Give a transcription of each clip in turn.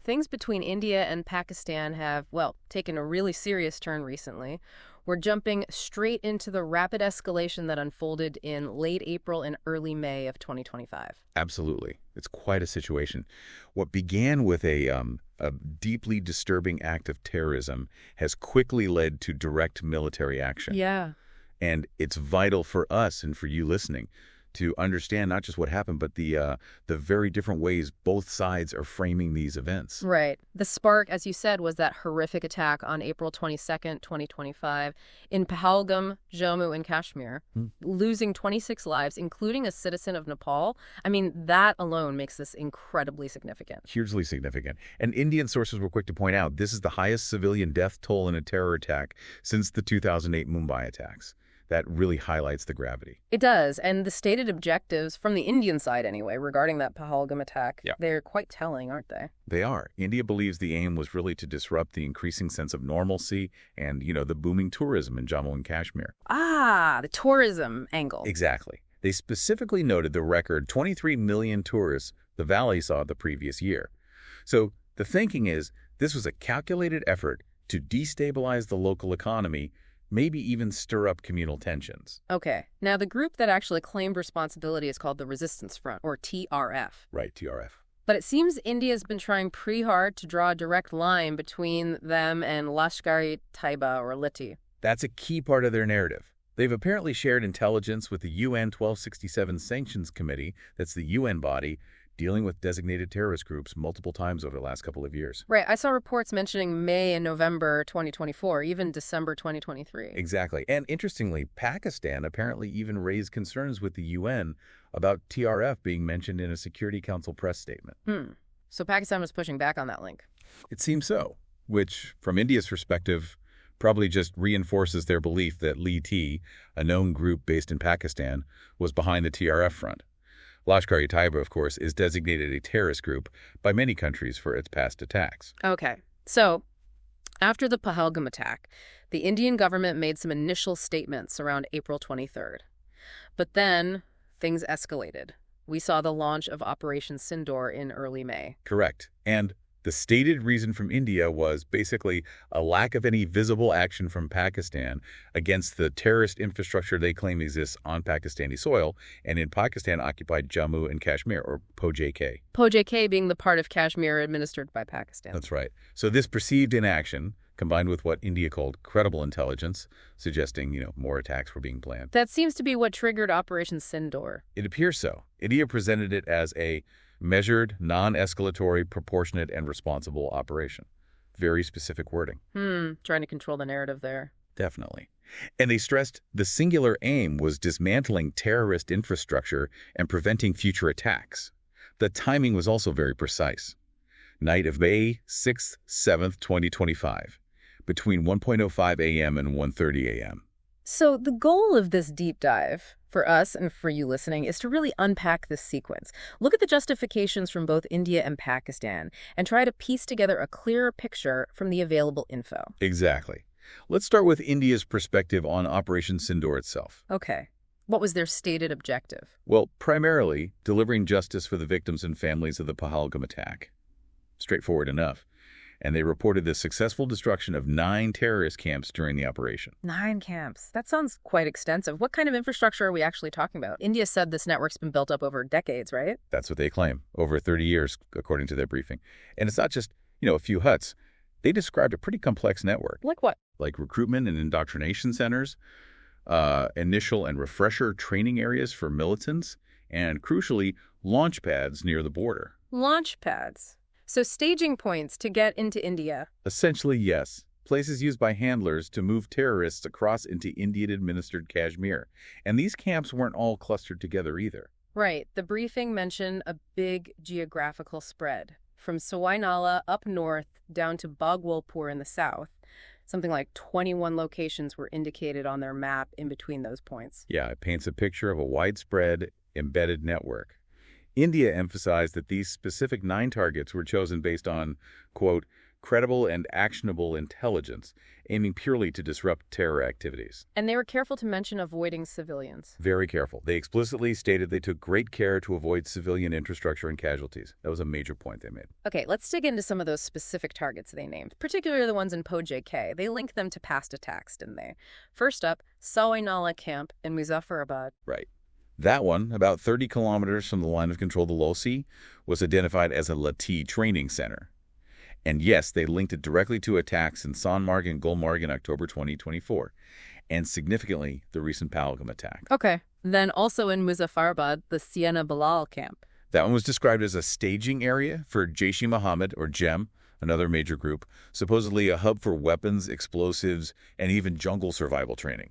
things between India and Pakistan have, well, taken a really serious turn recently. We're jumping straight into the rapid escalation that unfolded in late April and early May of 2025. Absolutely. It's quite a situation. What began with a deeply disturbing act of terrorism has quickly led to direct military action. Yeah. And it's vital for us and for you listening to understand not just what happened, but the very different ways both sides are framing these events. Right. The spark, as you said, was that horrific attack on April 22nd, 2025, in Pahalgam, Jammu and Kashmir, losing 26 lives, including a citizen of Nepal. I mean, that alone makes this incredibly significant. Hugely significant. And Indian sources were quick to point out this is the highest civilian death toll in a terror attack since the 2008 Mumbai attacks. That really highlights the gravity. It does, and the stated objectives, from the Indian side anyway, regarding that Pahalgam attack, they're quite telling, aren't they? They are. India believes the aim was really to disrupt the increasing sense of normalcy and, the booming tourism in Jammu and Kashmir. Ah, the tourism angle. Exactly. They specifically noted the record 23 million tourists the valley saw the previous year. So the thinking is this was a calculated effort to destabilize the local economy, maybe even stir up communal tensions. Okay. Now, the group that actually claimed responsibility is called the Resistance Front, or TRF. Right, TRF. But it seems India's been trying pretty hard to draw a direct line between them and Lashkar-e-Taiba, or LITI. That's a key part of their narrative. They've apparently shared intelligence with the UN 1267 Sanctions Committee, that's the UN body, dealing with designated terrorist groups multiple times over the last couple of years. Right. I saw reports mentioning May and November 2024, even December 2023. Exactly. And interestingly, Pakistan apparently even raised concerns with the UN about TRF being mentioned in a Security Council press statement. So Pakistan was pushing back on that link. It seems so, which, from India's perspective, probably just reinforces their belief that LITI, a known group based in Pakistan, was behind the TRF front. Lashkar-e-Taiba, of course, is designated a terrorist group by many countries for its past attacks. Okay. So, after the Pahalgam attack, the Indian government made some initial statements around April 23rd. But then, things escalated. We saw the launch of Operation Sindoor in early May. Correct. And the stated reason from India was basically a lack of any visible action from Pakistan against the terrorist infrastructure they claim exists on Pakistani soil and in Pakistan-occupied Jammu and Kashmir, or POJK. POJK being the part of Kashmir administered by Pakistan. That's right. So this perceived inaction, combined with what India called credible intelligence, suggesting, more attacks were being planned. That seems to be what triggered Operation Sindoor. It appears so. India presented it as a measured, non-escalatory, proportionate, and responsible operation. Very specific wording. Trying to control the narrative there. Definitely. And they stressed the singular aim was dismantling terrorist infrastructure and preventing future attacks. The timing was also very precise. Night of May 6th, 7th, 2025, between 1:05 a.m. and 1:30 a.m. So the goal of this deep dive, for us and for you listening, is to really unpack this sequence. Look at the justifications from both India and Pakistan and try to piece together a clearer picture from the available info. Exactly. Let's start with India's perspective on Operation Sindoor itself. Okay. What was their stated objective? Well, primarily, delivering justice for the victims and families of the Pahalgam attack. Straightforward enough. And they reported the successful destruction of 9 terrorist camps during the operation. 9 camps. That sounds quite extensive. What kind of infrastructure are we actually talking about? India said this network's been built up over decades, right? That's what they claim. Over 30 years, according to their briefing. And it's not just, a few huts. They described a pretty complex network. Like what? Like recruitment and indoctrination centers, initial and refresher training areas for militants, and crucially, launch pads near the border. Launch pads. So staging points to get into India. Essentially, yes. Places used by handlers to move terrorists across into Indian-administered Kashmir. And these camps weren't all clustered together either. Right. The briefing mentioned a big geographical spread, from Sawai Nala up north down to Bhagwalpur in the south. Something like 21 locations were indicated on their map in between those points. Yeah, it paints a picture of a widespread, embedded network. India emphasized that these specific 9 targets were chosen based on, quote, credible and actionable intelligence, aiming purely to disrupt terror activities. And they were careful to mention avoiding civilians. Very careful. They explicitly stated they took great care to avoid civilian infrastructure and casualties. That was a major point they made. Okay, let's dig into some of those specific targets they named, particularly the ones in Po-JK. They linked them to past attacks, didn't they? First up, Sawai Nala Camp in Muzaffarabad. Right. That one, about 30 kilometers from the line of control of the Losi, was identified as a Lati training center. And yes, they linked it directly to attacks in Sonmarg and Gulmarg in October 2024, and significantly, the recent Pahalgam attack. Okay. Then also in Muzaffarabad, the Siena Bilal Camp. That one was described as a staging area for Jaish-e-Mohammed, or JEM, another major group, supposedly a hub for weapons, explosives, and even jungle survival training.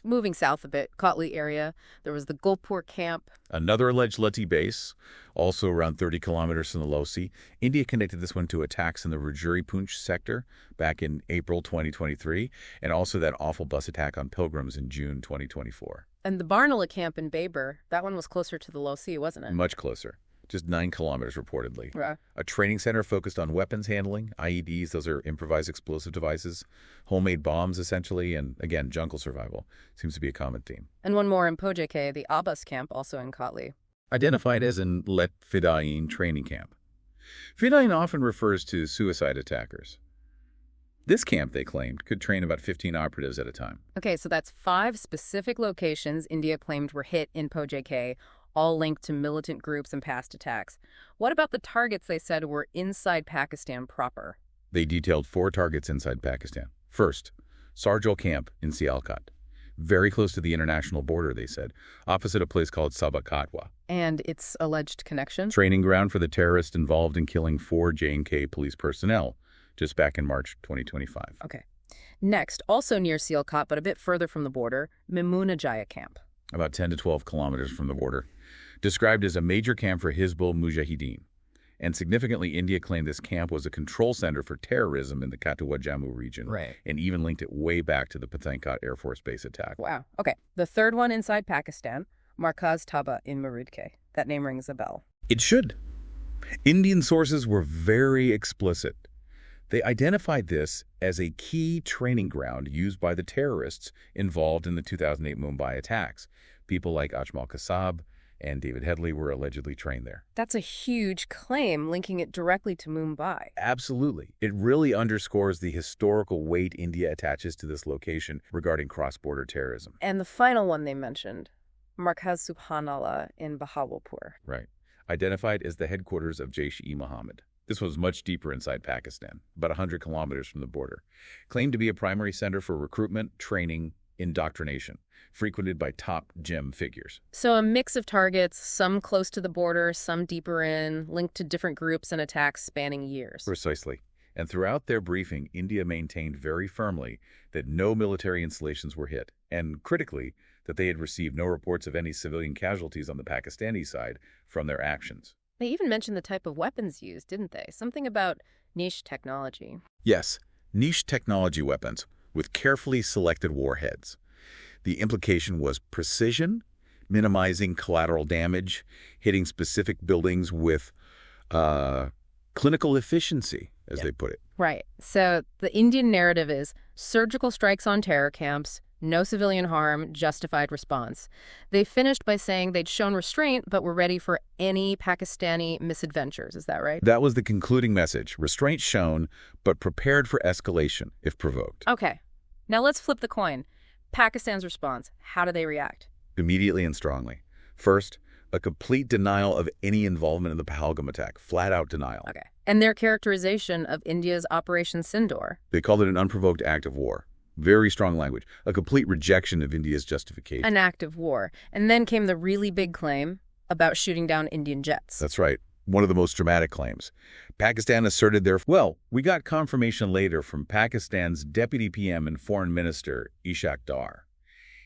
Moving south a bit, Kotli area, there was the Gulpur Camp. Another alleged Lati base, also around 30 kilometers from the Losi. India connected this one to attacks in the Rajuri Poonch sector back in April 2023, and also that awful bus attack on pilgrims in June 2024. And the Barnala Camp in Baber, that one was closer to the Losi, wasn't it? Much closer. Just 9 kilometers reportedly. Right. A training center focused on weapons handling, IEDs, those are improvised explosive devices, homemade bombs essentially, and again, jungle survival. Seems to be a common theme. And one more in Po-JK, the Abbas Camp, also in Kotli. Identified as an Let Fidain training camp. Fidain often refers to suicide attackers. This camp, they claimed, could train about 15 operatives at a time. Okay, so that's 5 specific locations India claimed were hit in Po-JK, all linked to militant groups and past attacks. What about the targets they said were inside Pakistan proper? They detailed 4 targets inside Pakistan. First, Sarjal Camp in Sialkot. Very close to the international border, they said, opposite a place called Sabakatwa. And its alleged connection? Training ground for the terrorists involved in killing 4 J&K police personnel, just back in March 2025. Okay. Next, also near Sialkot, but a bit further from the border, Mimuna Camp. About 10 to 12 kilometers from the border. Described as a major camp for Hizbul Mujahideen. And significantly, India claimed this camp was a control center for terrorism in the Kathuwa Jammu region. Right. And even linked it way back to the Pathankot Air Force Base attack. Wow. Okay. The third one inside Pakistan, Markaz Taba in Marudke. That name rings a bell. It should. Indian sources were very explicit. They identified this as a key training ground used by the terrorists involved in the 2008 Mumbai attacks. People like Ajmal Kasab and David Headley were allegedly trained there. That's a huge claim, linking it directly to Mumbai. Absolutely. It really underscores the historical weight India attaches to this location regarding cross-border terrorism. And the final one they mentioned, Markaz Subhanallah in Bahawalpur. Right. Identified as the headquarters of Jaish-e-Mohammed. This was much deeper inside Pakistan, about 100 kilometers from the border. Claimed to be a primary center for recruitment, training, indoctrination, frequented by top JEM figures. So a mix of targets, some close to the border, some deeper in, linked to different groups and attacks spanning years. Precisely. And throughout their briefing, India maintained very firmly that no military installations were hit, and critically, that they had received no reports of any civilian casualties on the Pakistani side from their actions. They even mentioned the type of weapons used, didn't they? Something about niche technology. Yes, niche technology weapons with carefully selected warheads. The implication was precision, minimizing collateral damage, hitting specific buildings with clinical efficiency, as they put it. Right. So the Indian narrative is surgical strikes on terror camps, no civilian harm, justified response. They finished by saying they'd shown restraint, but were ready for any Pakistani misadventures. Is that right? That was the concluding message. Restraint shown, but prepared for escalation if provoked. Okay. Now let's flip the coin. Pakistan's response. How do they react? Immediately and strongly. First, a complete denial of any involvement in the Pahalgam attack. Flat-out denial. Okay. And their characterization of India's Operation Sindoor. They called it an unprovoked act of war. Very strong language. A complete rejection of India's justification. An act of war. And then came the really big claim about shooting down Indian jets. That's right. One of the most dramatic claims. Pakistan asserted we got confirmation later from Pakistan's Deputy PM and Foreign Minister, Ishaq Dar.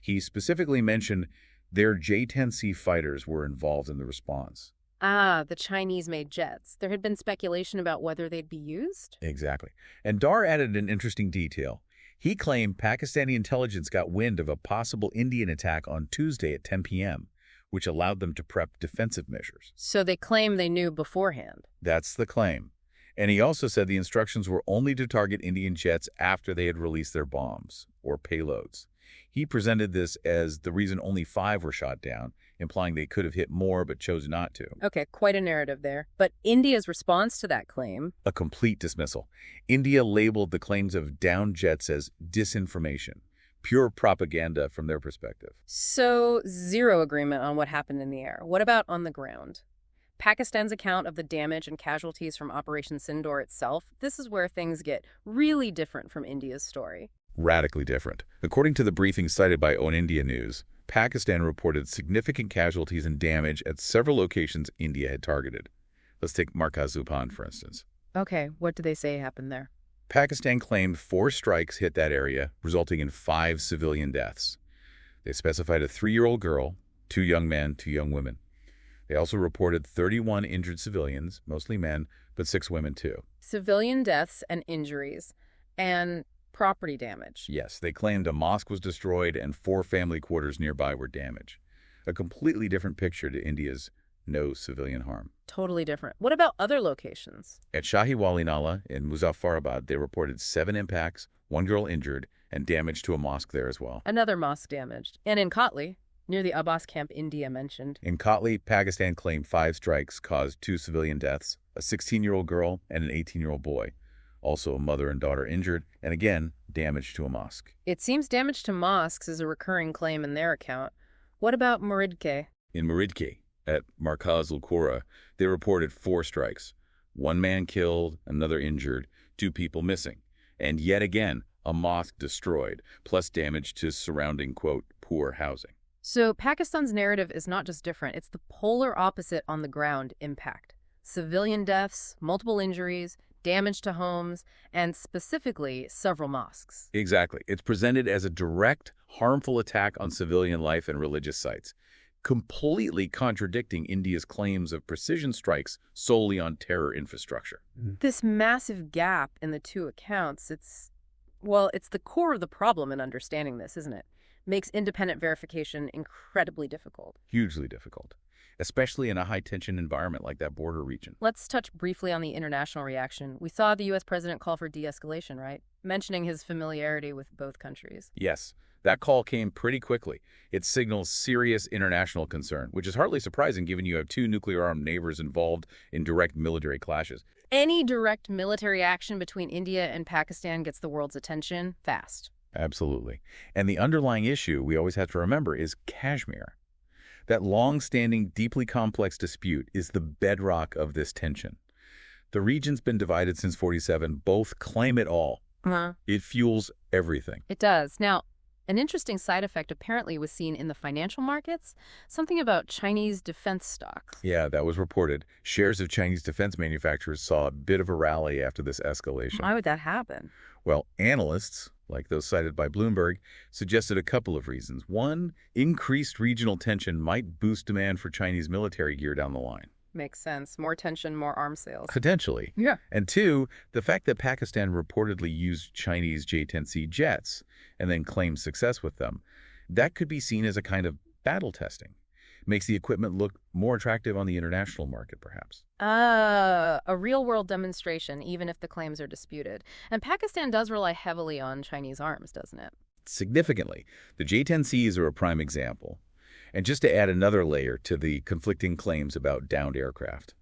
He specifically mentioned their J-10C fighters were involved in the response. Ah, the Chinese-made jets. There had been speculation about whether they'd be used? Exactly. And Dar added an interesting detail. He claimed Pakistani intelligence got wind of a possible Indian attack on Tuesday at 10 p.m., which allowed them to prep defensive measures. So they claim they knew beforehand. That's the claim. And he also said the instructions were only to target Indian jets after they had released their bombs or payloads. He presented this as the reason only 5 were shot down, implying they could have hit more but chose not to. Okay, quite a narrative there. But India's response to that claim? A complete dismissal. India labeled the claims of downed jets as disinformation, pure propaganda from their perspective. So, zero agreement on what happened in the air. What about on the ground? Pakistan's account of the damage and casualties from Operation Sindoor itself, this is where things get really different from India's story. Radically different. According to the briefing cited by On India News, Pakistan reported significant casualties and damage at several locations India had targeted. Let's take Markaz Zupan, for instance. Okay, what do they say happened there? Pakistan claimed 4 strikes hit that area, resulting in 5 civilian deaths. They specified a 3-year-old girl, 2 young men, 2 young women. They also reported 31 injured civilians, mostly men, but 6 women too. Civilian deaths and injuries. And property damage. Yes, they claimed a mosque was destroyed and 4 family quarters nearby were damaged. A completely different picture to India's no civilian harm. Totally different. What about other locations? At Shahi Wali Nala in Muzaffarabad, they reported 7 impacts, 1 girl injured, and damage to a mosque there as well. Another mosque damaged. And in Kotli, near the Abbas camp India mentioned. In Kotli, Pakistan claimed 5 strikes caused 2 civilian deaths, a 16-year-old girl and an 18-year-old boy. Also a mother and daughter injured, and again, damage to a mosque. It seems damage to mosques is a recurring claim in their account. What about Muridke? In Muridke, at Markaz al-Qura, they reported 4 strikes. 1 man killed, another injured, 2 people missing. And yet again, a mosque destroyed, plus damage to surrounding, quote, poor housing. So Pakistan's narrative is not just different, it's the polar opposite on the ground impact. Civilian deaths, multiple injuries, damage to homes, and specifically several mosques. Exactly. It's presented as a direct, harmful attack on civilian life and religious sites, completely contradicting India's claims of precision strikes solely on terror infrastructure. This massive gap in the two accounts, it's the core of the problem in understanding this, isn't it? Makes independent verification incredibly difficult. Hugely difficult, especially in a high-tension environment like that border region. Let's touch briefly on the international reaction. We saw the U.S. president call for de-escalation, right? Mentioning his familiarity with both countries. Yes, that call came pretty quickly. It signals serious international concern, which is hardly surprising given you have 2 nuclear-armed neighbors involved in direct military clashes. Any direct military action between India and Pakistan gets the world's attention fast. Absolutely. And the underlying issue we always have to remember is Kashmir. That long-standing, deeply complex dispute is the bedrock of this tension. The region's been divided since '47. Both claim it all. It fuels everything. It does. Now, an interesting side effect apparently was seen in the financial markets, something about Chinese defense stocks. Yeah, that was reported. Shares of Chinese defense manufacturers saw a bit of a rally after this escalation. Why would that happen? Well, analysts, like those cited by Bloomberg, suggested a couple of reasons. One, increased regional tension might boost demand for Chinese military gear down the line. Makes sense. More tension, more arms sales. Potentially. Yeah. And 2, the fact that Pakistan reportedly used Chinese J-10C jets and then claimed success with them, that could be seen as a kind of battle testing. Makes the equipment look more attractive on the international market, perhaps. A real-world demonstration, even if the claims are disputed. And Pakistan does rely heavily on Chinese arms, doesn't it? Significantly. The J-10Cs are a prime example. And just to add another layer to the conflicting claims about downed aircraft,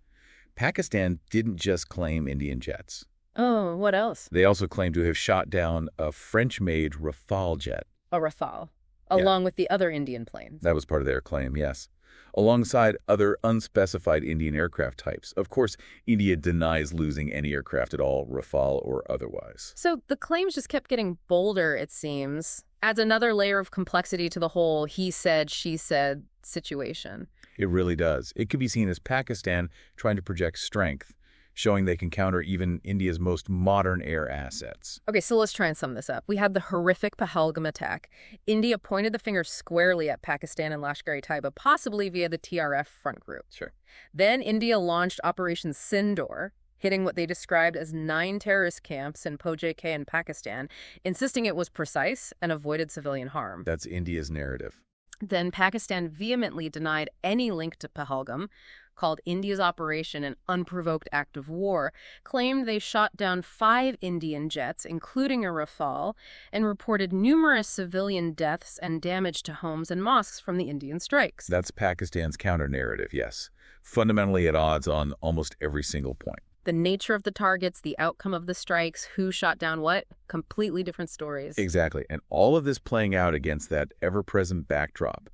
Pakistan didn't just claim Indian jets. Oh, what else? They also claim to have shot down a French-made Rafale jet. A Rafale, along with the other Indian planes. That was part of their claim, yes. Alongside other unspecified Indian aircraft types. Of course, India denies losing any aircraft at all, Rafale or otherwise. So the claims just kept getting bolder, it seems. Adds another layer of complexity to the whole he said, she said situation. It really does. It could be seen as Pakistan trying to project strength, showing they can counter even India's most modern air assets. Okay, so let's try and sum this up. We had the horrific Pahalgam attack. India pointed the finger squarely at Pakistan and Lashkar-e-Taiba, possibly via the TRF front group. Sure. Then India launched Operation Sindoor, hitting what they described as 9 terrorist camps in POJK in Pakistan, insisting it was precise and avoided civilian harm. That's India's narrative. Then Pakistan vehemently denied any link to Pahalgam, called India's Operation an Unprovoked Act of War, claimed they shot down 5 Indian jets, including a Rafale, and reported numerous civilian deaths and damage to homes and mosques from the Indian strikes. That's Pakistan's counter-narrative, yes. Fundamentally at odds on almost every single point. The nature of the targets, the outcome of the strikes, who shot down what, completely different stories. Exactly. And all of this playing out against that ever-present backdrop,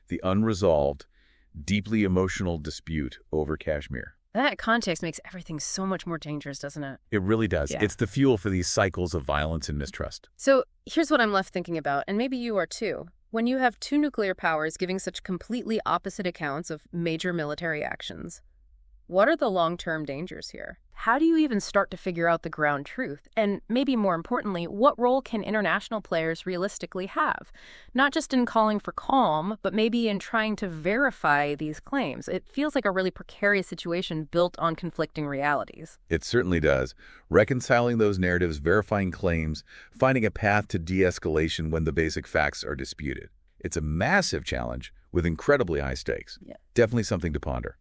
the unresolved, deeply emotional dispute over Kashmir. That context makes everything so much more dangerous, doesn't it? It really does. Yeah. It's the fuel for these cycles of violence and mistrust. So here's what I'm left thinking about, and maybe you are too. When you have 2 nuclear powers giving such completely opposite accounts of major military actions, what are the long-term dangers here? How do you even start to figure out the ground truth? And maybe more importantly, what role can international players realistically have? Not just in calling for calm, but maybe in trying to verify these claims. It feels like a really precarious situation built on conflicting realities. It certainly does. Reconciling those narratives, verifying claims, finding a path to de-escalation when the basic facts are disputed. It's a massive challenge with incredibly high stakes. Yeah. Definitely something to ponder.